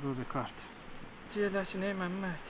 Şurada da kart. Ciyerləşin ey Məmməd.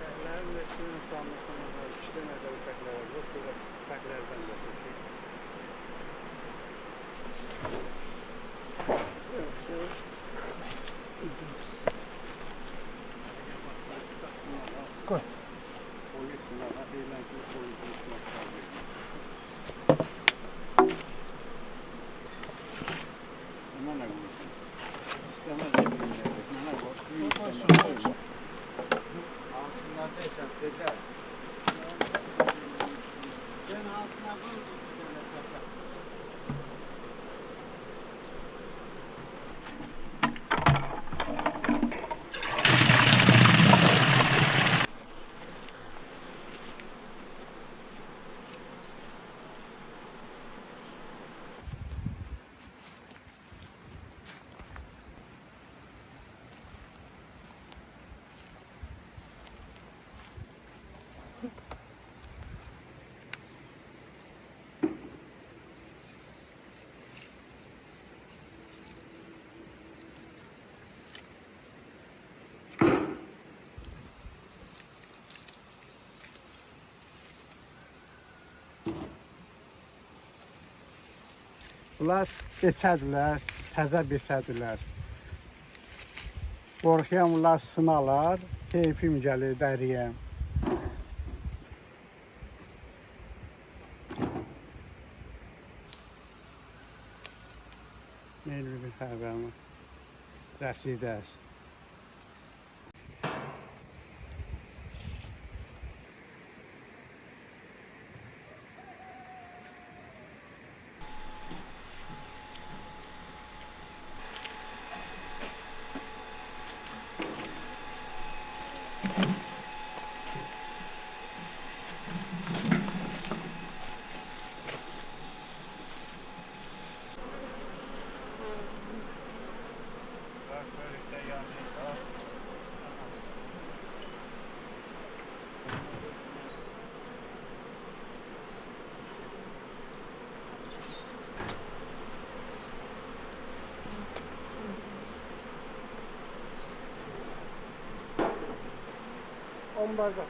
Evlerin üstünün çalmasına var. 2 tane de ufaklar var. Yok böyle ufaklardan da koşuyor. Koy. O gitsin ama eğlensin koyusun içine kalıyor. Ama ne bulursun? İstemez elimine. Ne var? Koysun. Altından da yaşattılar. Ben altına buldum. Bunlar beçədilər, təzə beçədilər. Qorxuyam bunlar sınalar, keyfim gəlir dəriyəm. Neyli bir xəbərim, rəsidə است. Bardak.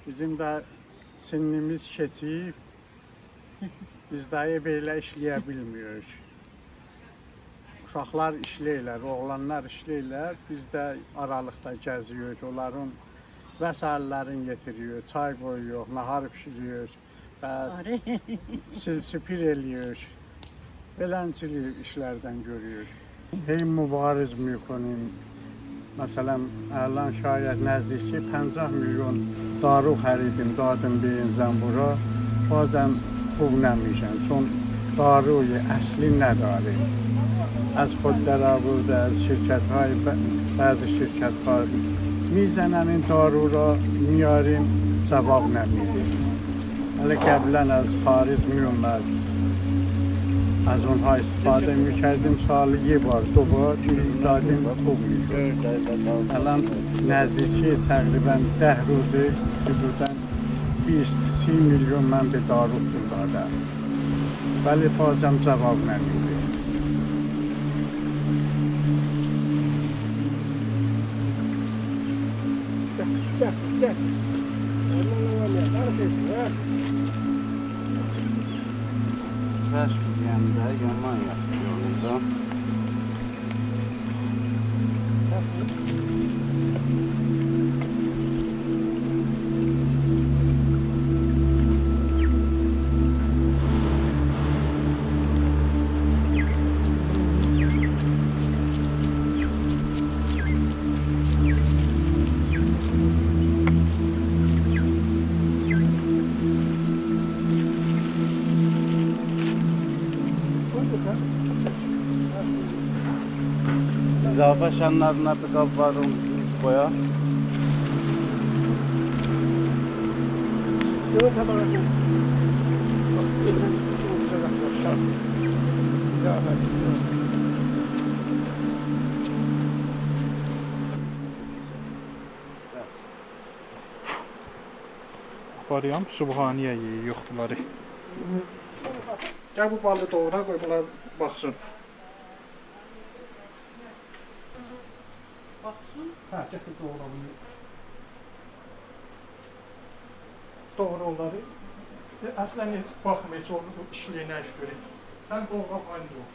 Bizim de sinimiz keçib, biz dayı belə işləyə bilmiyoruz. Uşaqlar işləyirlər, oğlanlar işləyirlər, biz də aralıqda gəziyoruz, onların vəsaitlərini getiriyoruz, çay koyuyoruz, nahar pişiriyoruz, silsipir ediyoruz, beləncili işlərdən görüyoruz. Hey mübariz mikonum, məsələn, əlan şayət nəzdiki 50 milyon daru xəridim, dadım beyinzən bura, bazen خوب نمیشن چون داروی اصلی نداره. از خود در آورده از شرکت‌های بعضی شرکت‌ها میزنن این دارو را میاریم جواب نمیده. ولی قبلا از خارج میومد از اونها استفاده میکردیم سال یه بار دو بار دادیم خوب میشد. الان نزدیکی تقریبا 10 روزه حدوداً 20-30 milyon mən bir darı pul dada. Vəli Hocam cavab verdi. Gel. Ondan ya. Neredesin ha? Kəşfiyəndə yaman yaxşı yolunda. İzafə şənlərində bir qab var, onu qoya. Yok tamam. Aparıyorum, Subhaniye yiyor bunları. Gel bu balı doğra koy, bunlar baksın. Baksın. Ha, getir doğra bunu. Doğra onları. Əslən baxma, heç onu işləyənə iş görək. Sən doğra aynı doğra.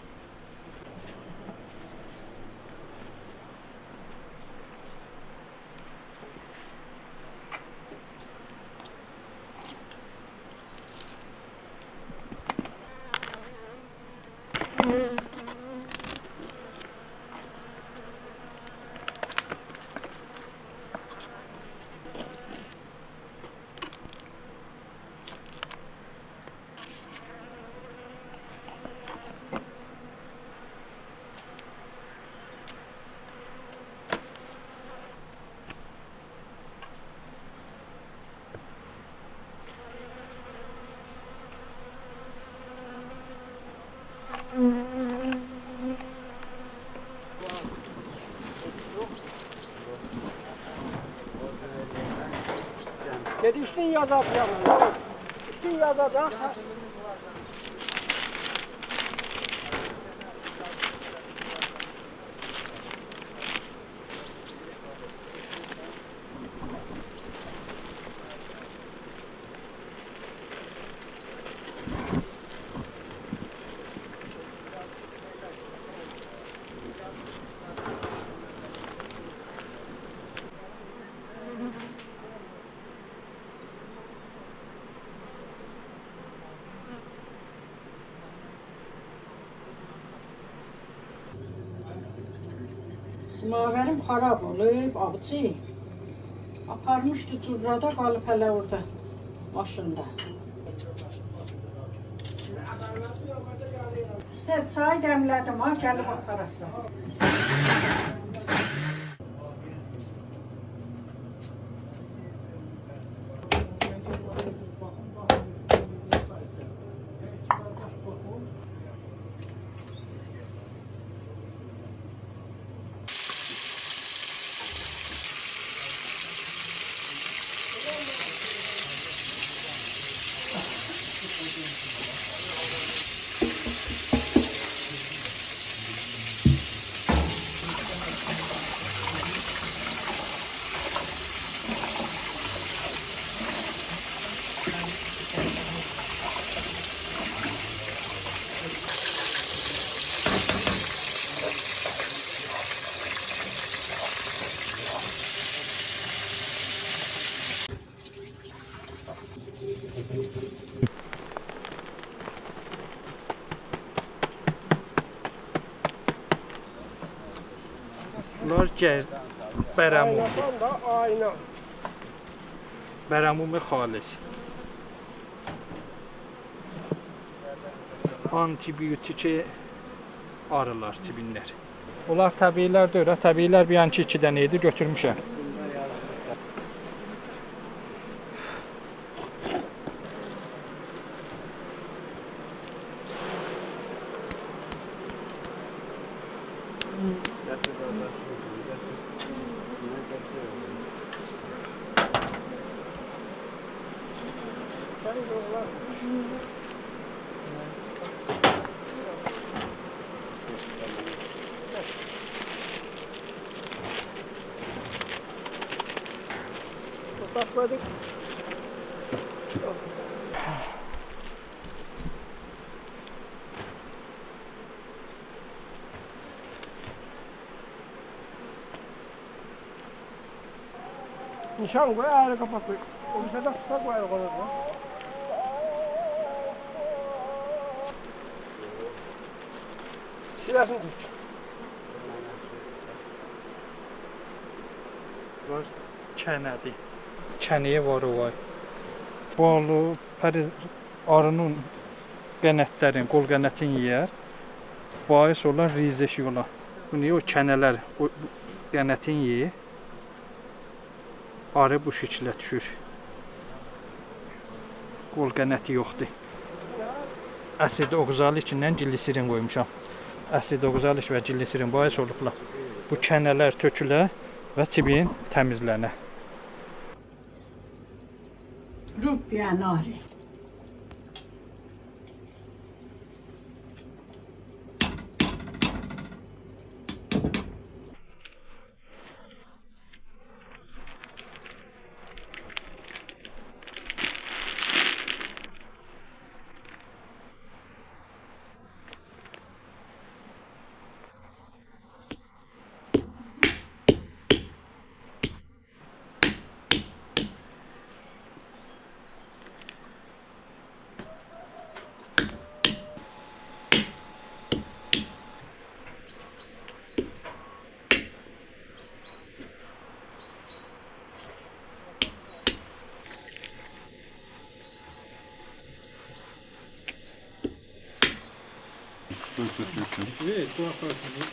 Dedi üstün yazat yanına. Üstün yazat ha. Simaverim xarab olub, abıcı. Aparmışdı currada, qalıb hələ orada, maşında. İşte çay dəmlədim, ha, gəlib aparasın. Bunlar bərəmumi. Aynadan da ayna. Bərəmumi xalis. Antibiyotik arılar, cibinlər. Bunlar təbiilər deyil, təbiilər bir yanki 2 dənə idi, götürmüşəm. Koyduk. Nişan koy, ayrı kapak koy. O bir sefer kısa koyar koyar. Şilasını tut. Var kənədir. Kənəyə var o var. Balı, pəri arının qənətlərin, qol qənətin yeyər. Bais olan rizəş yola. Bu niyə o kənələr o qənətin yeyir? Arı bu şəklə düşür. Qol qənəti yoxdur. Asid oqzalı içindən gilisirin qoymuşam. Asid oqzalı və gilisirin bais olublar. Bu kənələr tökülə və çibin təmizlənə. Rubya nari. Evet, bu apartmanı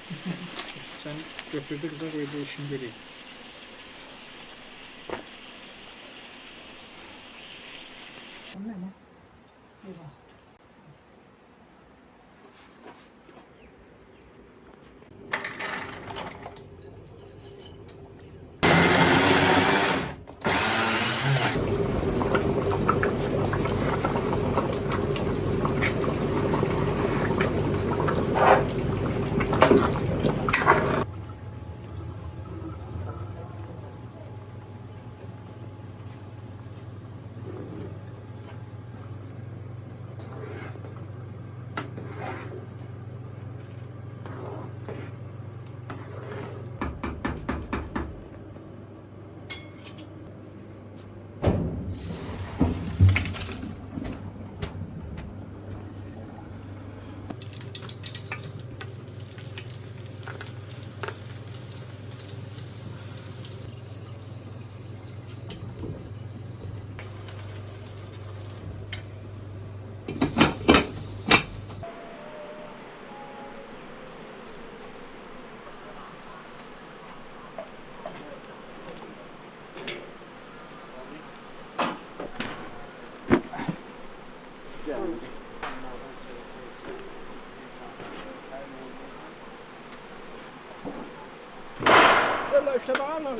sen götürdük de böyle işin biri. Şöyle işte bağırma.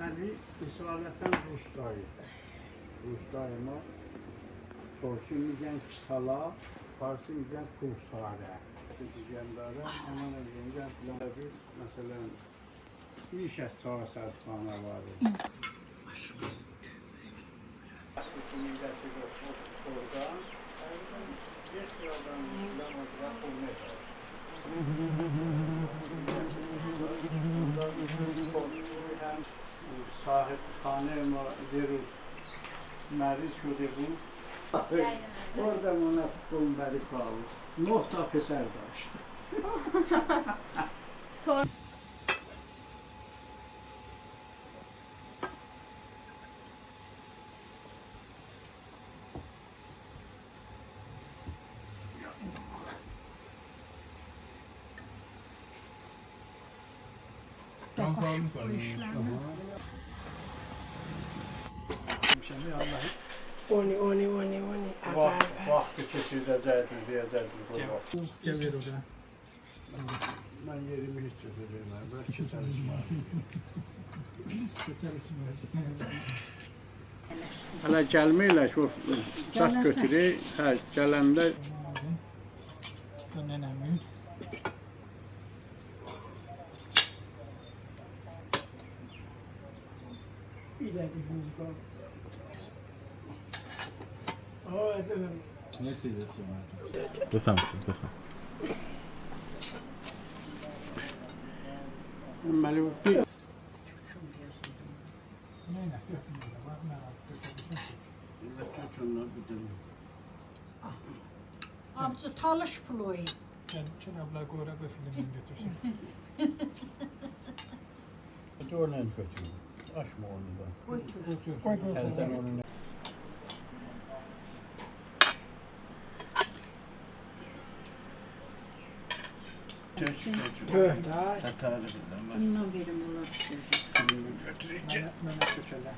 Məli İsvalətən Rustayı. Rustayıma Torsi milən Kisala, Farsi milən Kursarə. Digəndara, aman əgəngən filan bir, məsələn, bir şəs sahəsədxana var. Milliyyəti oradan, geç bir adam filan oturaq olmayacaq. صاحبخانه ما یه روز مریض شده بود بردم اون گنبد کاوس 9 تا پسر داشت de koş bu işlerine. Oni. Vaxtı keçirdəcəkdir, deyəcəkdir bu vaxt. Gəl ver ora. Mən yerimi heç kəsə vermərəm, bəlkə keçəlisməm. Hələ gəlməklər, o daş götürək, hə, gələndə Nənəmin. deməli bir Nəylə götürmürlər, bax mən götürmüşəm. Amca talış pulu. Çən abla qoyra qoy filmini götürsün. Oradan götürün. Açma onu da. Götür. Əldən onu. Bundan verim olar. Mənə köçələ.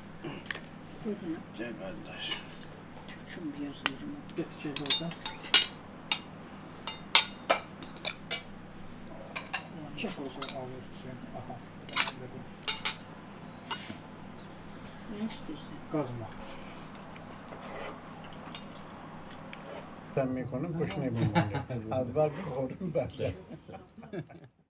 Buyurun. Cəbəllaş. Türkçüm yazıyorum. Get gel oradan. Çık oradan alıyorsun. Aha. Ne istiyorsun? Qazma. Sen Miko'nun kuşunu bilmem. Azlar bir korun ben.